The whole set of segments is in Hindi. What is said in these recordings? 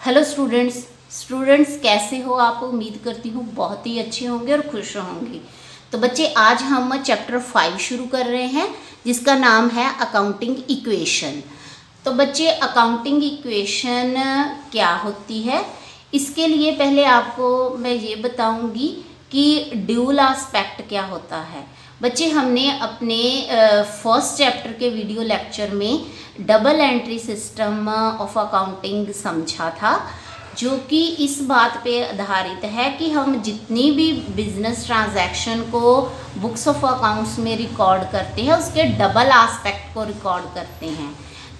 हेलो स्टूडेंट्स कैसे हो आप। उम्मीद करती हूँ बहुत ही अच्छे होंगे और खुश होंगे। तो बच्चे आज हम चैप्टर 5 शुरू कर रहे हैं जिसका नाम है अकाउंटिंग इक्वेशन। तो बच्चे अकाउंटिंग इक्वेशन क्या होती है, इसके लिए पहले आपको मैं ये बताऊंगी कि ड्यूल एस्पेक्ट क्या होता है। बच्चे हमने अपने फर्स्ट चैप्टर के वीडियो लेक्चर में double entry system of accounting समझा था, जो कि इस बात पे आधारित है कि हम जितनी भी बिजनेस ट्रांजैक्शन को बुक्स ऑफ अकाउंट्स में रिकॉर्ड करते हैं उसके डबल एस्पेक्ट को रिकॉर्ड करते हैं।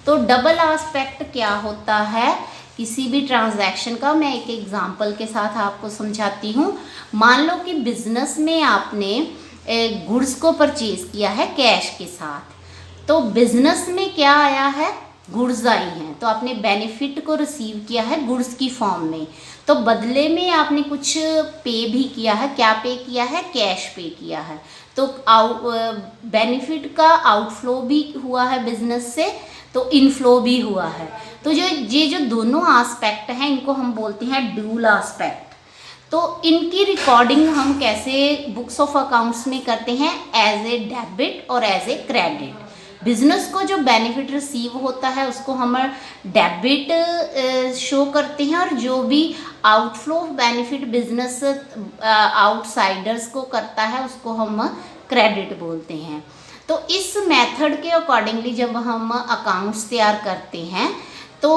तो डबल एस्पेक्ट क्या होता है किसी भी ट्रांजैक्शन का, मैं एक एग्जांपल के साथ आपको समझाती हूँ। मान लो कि बिजनेस में आपने गुड्स को परचेज किया है कैश के साथ, तो बिजनेस में क्या आया है, गुड्स आई हैं, तो आपने बेनिफिट को रिसीव किया है गुड्स की फॉर्म में। तो बदले में आपने कुछ पे भी किया है, क्या पे किया है, कैश पे किया है। तो बेनिफिट का आउटफ्लो भी हुआ है बिजनेस से, तो इनफ्लो भी हुआ है। तो जो दोनों एस्पेक्ट हैं इनको हम बोलते हैं ड्यूल एस्पेक्ट। तो इनकी रिकॉर्डिंग हम कैसे बुक्स ऑफ अकाउंट्स में करते हैं, एज ए डेबिट और एज ए क्रेडिट। बिजनेस को जो बेनिफिट रिसीव होता है उसको हम डेबिट शो करते हैं, और जो भी आउटफ्लो बेनिफिट बिजनेस आउटसाइडर्स को करता है उसको हम क्रेडिट बोलते हैं। तो इस मेथड के अकॉर्डिंगली जब हम अकाउंट्स तैयार करते हैं तो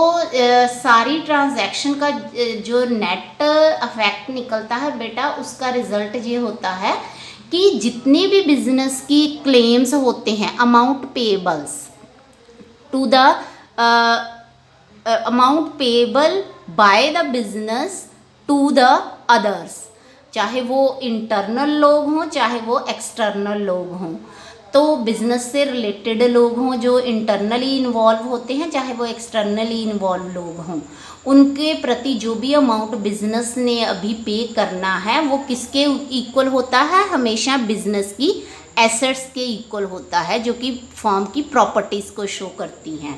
सारी ट्रांजैक्शन का जो नेट इफेक्ट निकलता है बेटा, उसका रिजल्ट ये होता है कि जितने भी बिजनेस की क्लेम्स होते हैं, amount payables to the amount payable by the business to the others, चाहे वो इंटरनल लोग हों चाहे वो एक्सटर्नल लोग हों, तो बिजनेस से रिलेटेड लोग हों जो इंटरनली इन्वॉल्व होते हैं चाहे वो एक्सटर्नली इन्वॉल्व लोग हों, उनके प्रति जो भी अमाउंट बिजनेस ने अभी पे करना है वो किसके इक्वल होता है, हमेशा बिजनेस की एसेट्स के इक्वल होता है, जो कि फर्म की प्रॉपर्टीज़ को शो करती हैं।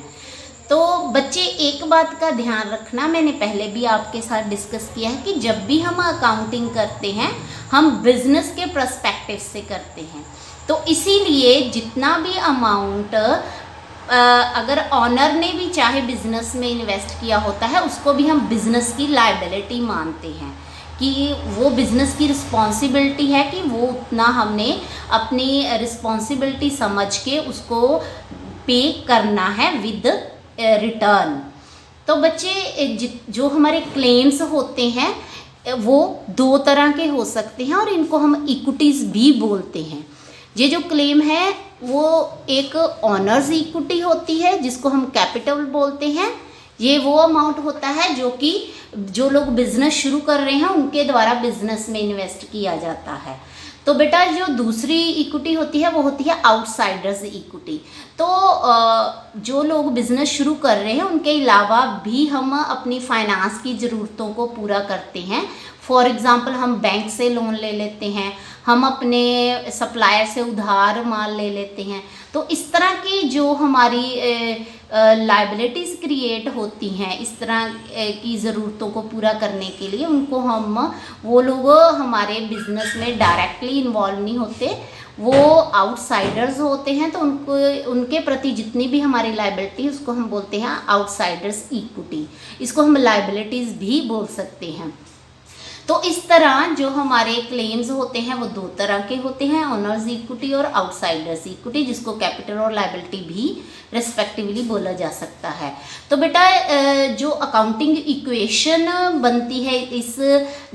तो बच्चे एक बात का ध्यान रखना, मैंने पहले भी आपके साथ डिस्कस किया है कि जब भी हम अकाउंटिंग करते हैं हम बिजनेस के पर्सपेक्टिव से करते हैं। तो इसीलिए जितना भी अमाउंट अगर ऑनर ने भी चाहे बिजनेस में इन्वेस्ट किया होता है उसको भी हम बिजनेस की लायबिलिटी मानते हैं, कि वो बिजनेस की रिस्पॉन्सिबिलिटी है कि वो उतना हमने अपनी रिस्पॉन्सिबिलिटी समझ के उसको पे करना है विद रिटर्न। तो बच्चे जो हमारे क्लेम्स होते हैं वो दो तरह के हो सकते हैं और इनको हम इक्विटीज़ भी बोलते हैं। ये जो क्लेम है वो एक ऑनर्स इक्विटी होती है जिसको हम कैपिटल बोलते हैं। ये वो अमाउंट होता है जो कि जो लोग बिजनेस शुरू कर रहे हैं उनके द्वारा बिजनेस में इन्वेस्ट किया जाता है। तो बेटा जो दूसरी इक्विटी होती है वो होती है आउटसाइडर्स इक्विटी। तो जो लोग बिजनेस शुरू कर रहे हैं उनके अलावा भी हम अपनी फाइनेंस की ज़रूरतों को पूरा करते हैं। फॉर एग्ज़ाम्पल हम बैंक से लोन ले लेते हैं, हम अपने सप्लायर से उधार माल ले लेते हैं। तो इस तरह की जो हमारी लायबिलिटीज़ क्रिएट होती हैं इस तरह की ज़रूरतों को पूरा करने के लिए, उनको हम वो लोग हमारे बिजनेस में डायरेक्टली इन्वॉल्व नहीं होते, वो आउटसाइडर्स होते हैं। तो उनके प्रति जितनी भी हमारी लायबिलिटी उसको हम बोलते हैं आउटसाइडर्स इक्विटी। इसको हम लायबिलिटीज़ भी बोल सकते हैं। तो इस तरह जो हमारे क्लेम्स होते हैं वो दो तरह के होते हैं, ऑनर्स इक्विटी और आउटसाइडर्स इक्विटी, जिसको कैपिटल और लायबिलिटी भी रिस्पेक्टिवली बोला जा सकता है। तो बेटा जो अकाउंटिंग इक्वेशन बनती है इस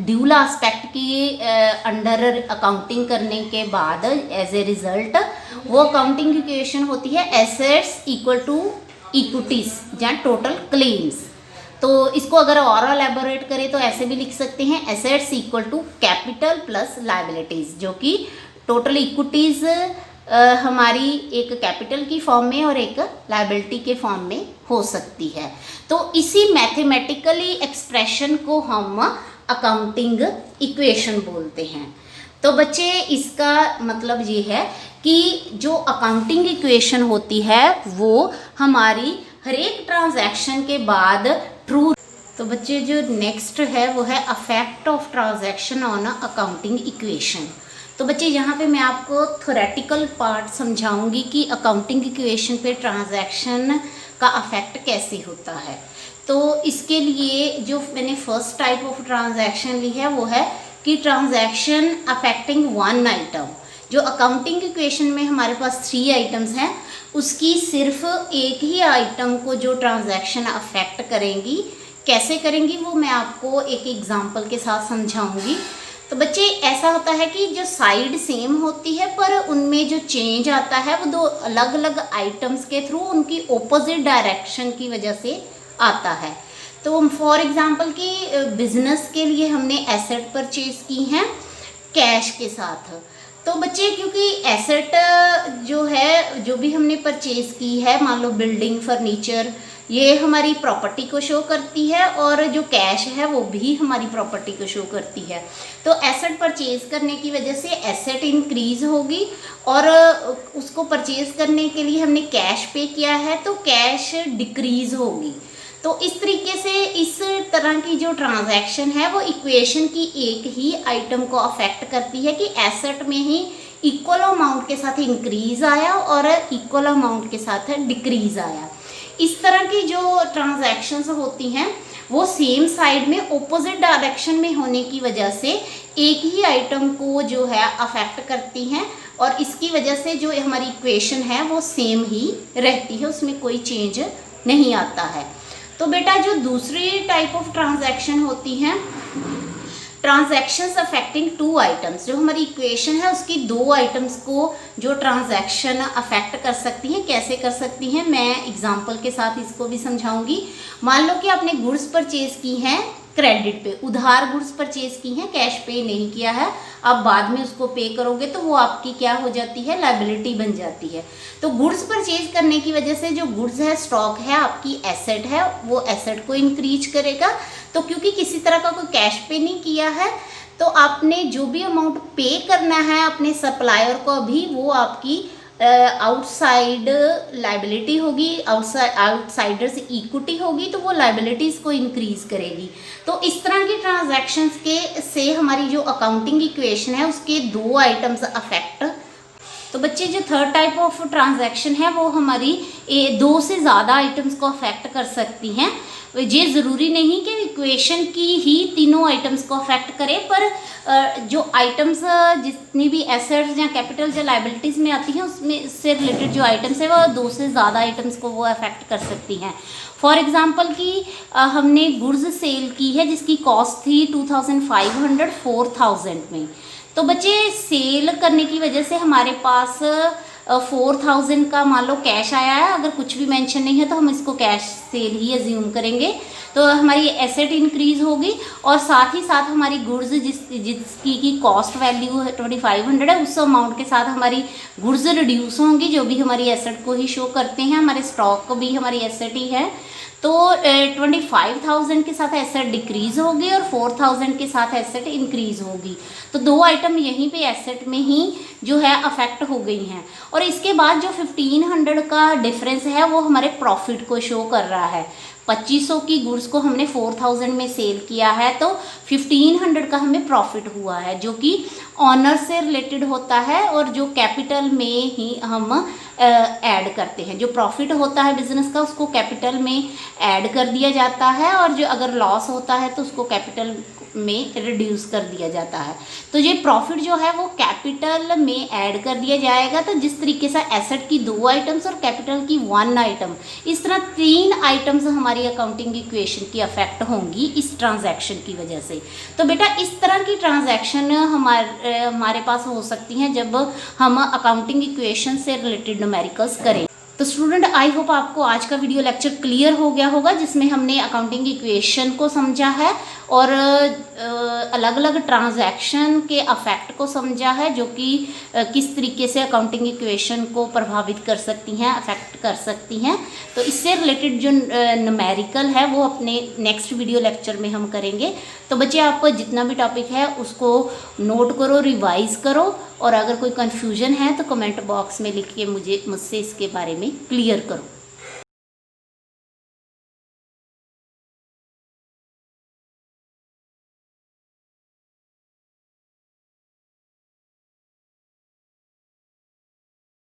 ड्यूल एस्पेक्ट की अंडर अकाउंटिंग करने के बाद एज ए रिजल्ट, वो अकाउंटिंग इक्वेशन होती है एसेट्स इक्वल टू इक्विटीज या टोटल क्लेम्स। तो इसको अगर और एलेबोरेट करें तो ऐसे भी लिख सकते हैं, assets equal to capital plus liabilities, जो कि टोटल इक्विटीज़ हमारी एक कैपिटल की फॉर्म में और एक लायबिलिटी के फॉर्म में हो सकती है। तो इसी मैथमेटिकली एक्सप्रेशन को हम अकाउंटिंग इक्वेशन बोलते हैं। तो बच्चे इसका मतलब ये है कि जो अकाउंटिंग इक्वेशन होती है वो हमारी हर एक ट्रांजैक्शन के बाद ट्रू तो बच्चे जो नेक्स्ट है वो है affect of transaction on a accounting equation. तो बच्चे यहाँ पे मैं आपको थ्योरेटिकल पार्ट समझाऊंगी कि अकाउंटिंग इक्वेशन पे ट्रांजैक्शन का अफेक्ट कैसे होता है। तो इसके लिए जो मैंने फर्स्ट टाइप ऑफ ट्रांजैक्शन ली है वो है कि ट्रांजैक्शन अफेक्टिंग वन आइटम। जो अकाउंटिंग इक्वेशन में हमारे पास 3 आइटम्स हैं, उसकी सिर्फ एक ही आइटम को जो ट्रांजैक्शन अफेक्ट करेंगी, कैसे करेंगी वो मैं आपको एक एग्जांपल के साथ समझाऊंगी। तो बच्चे ऐसा होता है कि जो साइड सेम होती है पर उनमें जो चेंज आता है वो 2 अलग अलग आइटम्स के थ्रू उनकी ऑपोजिट डायरेक्शन की वजह से आता है। तो फॉर एग्जांपल कि बिजनेस के लिए हमने एसेट परचेज की हैं कैश के साथ। तो बच्चे क्योंकि एसेट जो है, जो भी हमने परचेज की है, मान लो बिल्डिंग, फर्नीचर, ये हमारी प्रॉपर्टी को शो करती है और जो कैश है वो भी हमारी प्रॉपर्टी को शो करती है। तो एसेट परचेज करने की वजह से एसेट इंक्रीज होगी और उसको परचेज करने के लिए हमने कैश पे किया है तो कैश डिक्रीज होगी। तो इस तरीके से इस तरह की जो ट्रांजैक्शन है वो इक्वेशन की एक ही आइटम को अफेक्ट करती है कि एसेट में ही इक्वल अमाउंट के साथ इंक्रीज आया और इक्वल अमाउंट के साथ डिक्रीज आया। इस तरह की जो ट्रांजैक्शंस होती हैं वो सेम साइड में ऑपोजिट डायरेक्शन में होने की वजह से एक ही आइटम को जो है अफेक्ट करती हैं और इसकी वजह से जो हमारी इक्वेशन है वो सेम ही रहती है, उसमें कोई चेंज नहीं आता है। तो बेटा जो दूसरी टाइप ऑफ ट्रांजैक्शन होती हैं, ट्रांजैक्शंस अफेक्टिंग 2 आइटम्स, जो हमारी इक्वेशन है उसकी 2 आइटम्स को जो ट्रांजैक्शन अफेक्ट कर सकती हैं, कैसे कर सकती हैं मैं एग्जांपल के साथ इसको भी समझाऊंगी। मान लो कि आपने गुड्स परचेज की हैं क्रेडिट पे, उधार गुड्स परचेज की हैं, कैश पे नहीं किया है, आप बाद में उसको पे करोगे तो वो आपकी क्या हो जाती है, लायबिलिटी बन जाती है। तो गुड्स परचेज करने की वजह से जो गुड्स है, स्टॉक है, आपकी एसेट है, वो एसेट को इंक्रीज करेगा। तो क्योंकि किसी तरह का कोई कैश पे नहीं किया है तो आपने जो भी अमाउंट पे करना है अपने सप्लायर को अभी, वो आपकी आउटसाइड लायबिलिटी होगी, आउटसाइडर्स इक्विटी होगी, तो वो लायबिलिटीज को इंक्रीज करेगी। तो इस तरह की ट्रांजैक्शंस के से हमारी जो अकाउंटिंग इक्वेशन है उसके 2 आइटम्स अफेक्ट। तो बच्चे जो थर्ड टाइप ऑफ ट्रांजैक्शन है वो हमारी 2 से ज़्यादा आइटम्स को अफेक्ट कर सकती हैं। ये ज़रूरी नहीं कि इक्वेशन की ही तीनों आइटम्स को अफेक्ट करे, पर जो आइटम्स जितनी भी एसेट्स या कैपिटल या लाइबिलिटीज़ में आती हैं उसमें से रिलेटेड जो आइटम्स है वो 2 से ज़्यादा आइटम्स को वो अफेक्ट कर सकती हैं। फॉर एग्जांपल कि हमने गुड्स सेल की है जिसकी कॉस्ट थी 2500 4000 में। तो बच्चे सेल करने की वजह से हमारे पास 4000 का मान लो कैश आया है, अगर कुछ भी मेंशन नहीं है तो हम इसको कैश सेल ही अज्यूम करेंगे। तो हमारी एसेट इंक्रीज होगी और साथ ही साथ हमारी गुड्स जिसकी की कॉस्ट वैल्यू है 2500 है, उस अमाउंट के साथ हमारी गुड्स रिड्यूस होंगी जो भी हमारी एसेट को ही शो करते हैं, हमारे स्टॉक को भी हमारी एसेट ही है। तो 25,000 के साथ एसेट डिक्रीज होगी और 4,000 के साथ एसेट इंक्रीज होगी। तो 2 आइटम यहीं पे एसेट में ही जो है अफेक्ट हो गई हैं। और इसके बाद जो 1500 का डिफरेंस है वो हमारे प्रॉफिट को शो कर रहा है। 2500 की गुड्स को हमने 4000 में सेल किया है तो 1500 का हमें प्रॉफिट हुआ है, जो कि ऑनर से रिलेटेड होता है और जो कैपिटल में ही हम ऐड करते हैं। जो प्रॉफिट होता है बिजनेस का उसको कैपिटल में ऐड कर दिया जाता है और जो अगर लॉस होता है तो उसको कैपिटल में रिड्यूस कर दिया जाता है। तो ये प्रॉफिट जो है वो कैपिटल में ऐड कर दिया जाएगा। तो जिस तरीके से एसेट की 2 आइटम्स और कैपिटल की 1 आइटम, इस तरह 3 आइटम्स हमारी अकाउंटिंग इक्वेशन की अफेक्ट होंगी इस ट्रांजैक्शन की वजह से। तो बेटा इस तरह की ट्रांजैक्शन हमारे पास हो सकती हैं जब हम अकाउंटिंग इक्वेशन से रिलेटेड न्यूमेरिकल्स करें। तो स्टूडेंट आई होप आपको आज का वीडियो लेक्चर क्लियर हो गया होगा, जिसमें हमने अकाउंटिंग इक्वेशन को समझा है और अलग अलग ट्रांजैक्शन के अफेक्ट को समझा है, जो कि किस तरीके से अकाउंटिंग इक्वेशन को प्रभावित कर सकती हैं, अफेक्ट कर सकती हैं। तो इससे रिलेटेड जो न्यूमेरिकल है वो अपने नेक्स्ट वीडियो लेक्चर में हम करेंगे। तो बच्चे आपको जितना भी टॉपिक है उसको नोट करो, रिवाइज करो और अगर कोई कन्फ्यूजन है तो कमेंट बॉक्स में लिख के मुझसे इसके बारे में क्लियर करो।